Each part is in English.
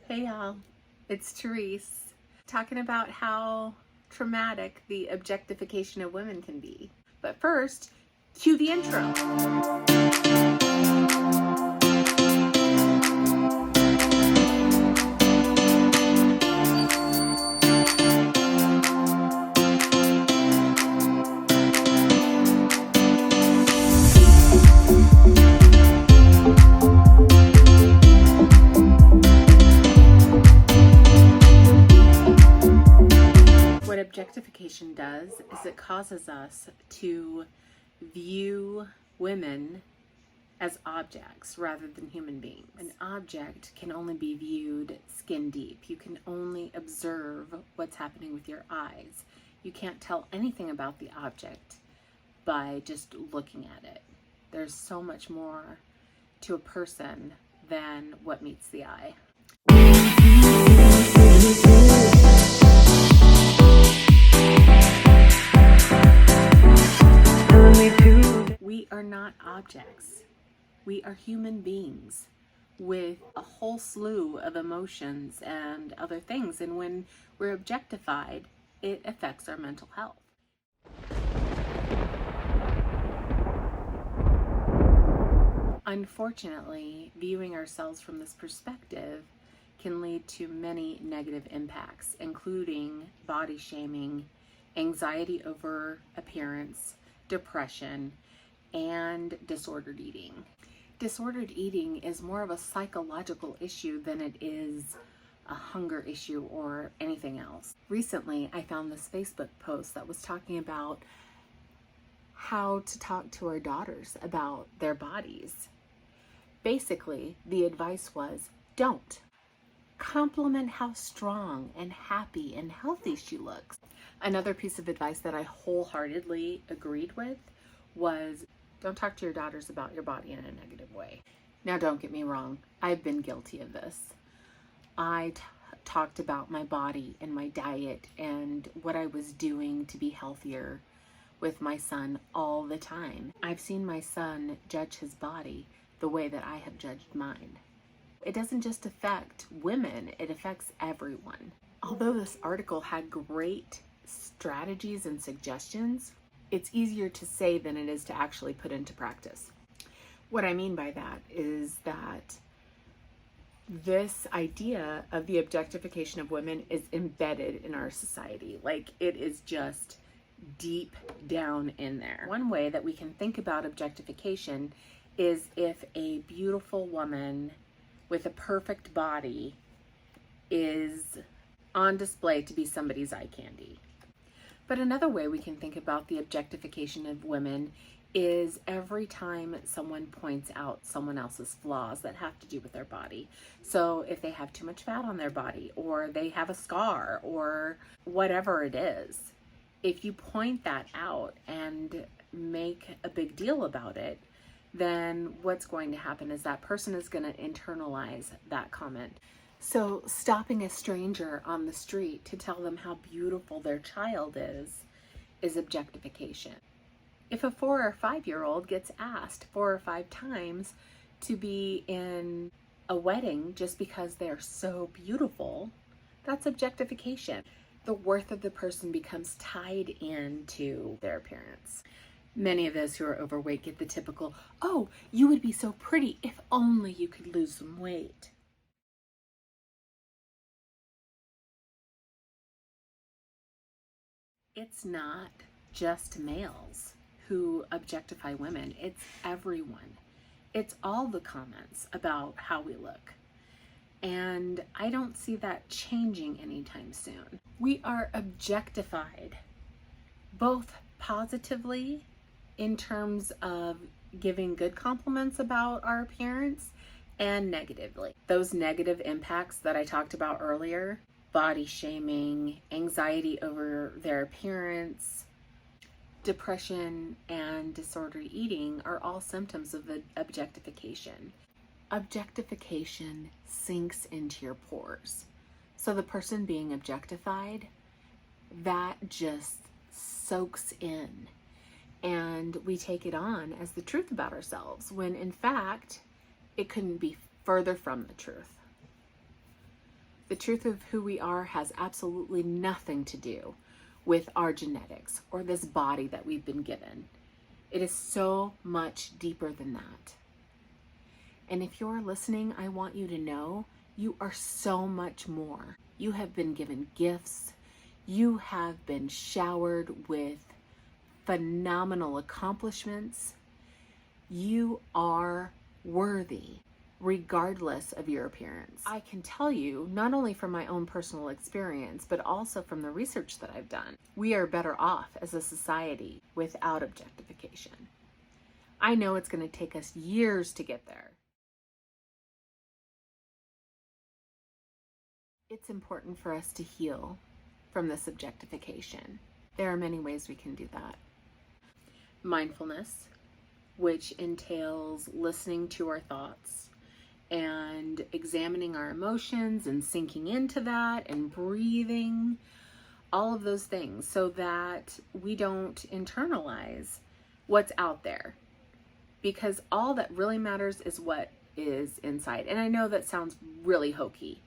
Hey y'all, it's Therese talking about how traumatic the objectification of women can be. But first, cue the intro. What objectification does is it causes us to view women as objects rather than human beings. An object can only be viewed skin deep. You can only observe what's happening with your eyes. You can't tell anything about the object by just looking at it. There's so much more to a person than what meets the eye. We are not objects. We are human beings with a whole slew of emotions and other things. And when we're objectified, it affects our mental health. Unfortunately, viewing ourselves from this perspective can lead to many negative impacts, including body shaming, anxiety over appearance, depression, and disordered eating. Disordered eating is more of a psychological issue than it is a hunger issue or anything else. Recently, I found this Facebook post that was talking about how to talk to our daughters about their bodies. Basically, the advice was, don't. Compliment how strong and happy and healthy she looks. Another piece of advice that I wholeheartedly agreed with was, don't talk to your daughters about your body in a negative way. Now, don't get me wrong. I've been guilty of this. I talked about my body and my diet and what I was doing to be healthier with my son all the time. I've seen my son judge his body the way that I have judged mine. It doesn't just affect women, it affects everyone. Although this article had great strategies and suggestions, it's easier to say than it is to actually put into practice. What I mean by that is that this idea of the objectification of women is embedded in our society. Like, it is just deep down in there. One way that we can think about objectification is if a beautiful woman with a perfect body is on display to be somebody's eye candy. But another way we can think about the objectification of women is every time someone points out someone else's flaws that have to do with their body. So if they have too much fat on their body, or they have a scar, or whatever it is, if you point that out and make a big deal about it, then what's going to happen is that person is going to internalize that comment. So stopping a stranger on the street to tell them how beautiful their child is objectification. If a 4 or 5-year-old gets asked 4 or 5 times to be in a wedding just because they're so beautiful, that's objectification. The worth of the person becomes tied into their appearance. Many of those who are overweight get the typical, oh, you would be so pretty if only you could lose some weight. It's not just males who objectify women, it's everyone. It's all the comments about how we look. And I don't see that changing anytime soon. We are objectified, both positively in terms of giving good compliments about our appearance and negatively. Those negative impacts that I talked about earlier, body shaming, anxiety over their appearance, depression, and disordered eating are all symptoms of objectification. Objectification sinks into your pores. So the person being objectified, that just soaks in. And we take it on as the truth about ourselves, when in fact, it couldn't be further from the truth. The truth of who we are has absolutely nothing to do with our genetics or this body that we've been given. It is so much deeper than that. And if you're listening, I want you to know you are so much more. You have been given gifts. You have been showered with phenomenal accomplishments. You are worthy, regardless of your appearance. I can tell you, not only from my own personal experience, but also from the research that I've done, we are better off as a society without objectification. I know it's going to take us years to get there. It's important for us to heal from this objectification. There are many ways we can do that. Mindfulness, which entails listening to our thoughts and examining our emotions and sinking into that and breathing, all of those things, so that we don't internalize what's out there. Because all that really matters is what is inside. And I know that sounds really hokey,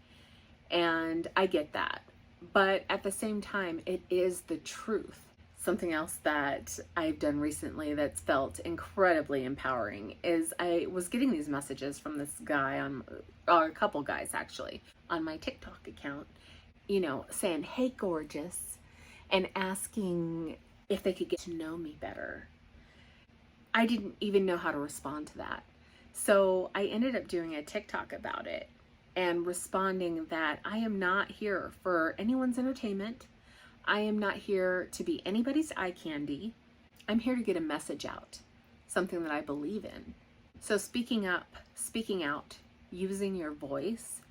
and I get that. But at the same time, it is the truth. Something else that I've done recently that's felt incredibly empowering is I was getting these messages from this guy or a couple guys actually, on my TikTok account, saying, "Hey, gorgeous," and asking if they could get to know me better. I didn't even know how to respond to that. So I ended up doing a TikTok about it and responding that I am not here for anyone's entertainment. I am not here to be anybody's eye candy. I'm here to get a message out, something that I believe in. So speaking up, speaking out, using your voice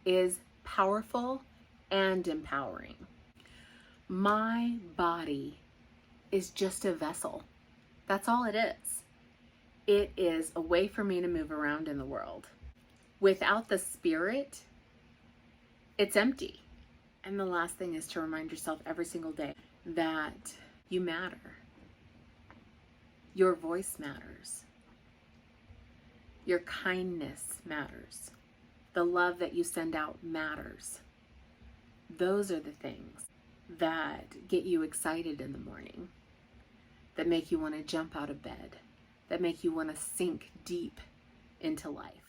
is powerful and empowering. My body is just a vessel. That's all it is. It is a way for me to move around in the world. Without the spirit, it's empty. And the last thing is to remind yourself every single day that you matter. Your voice matters. Your kindness matters. The love that you send out matters. Those are the things that get you excited in the morning, that make you want to jump out of bed, that make you want to sink deep into life.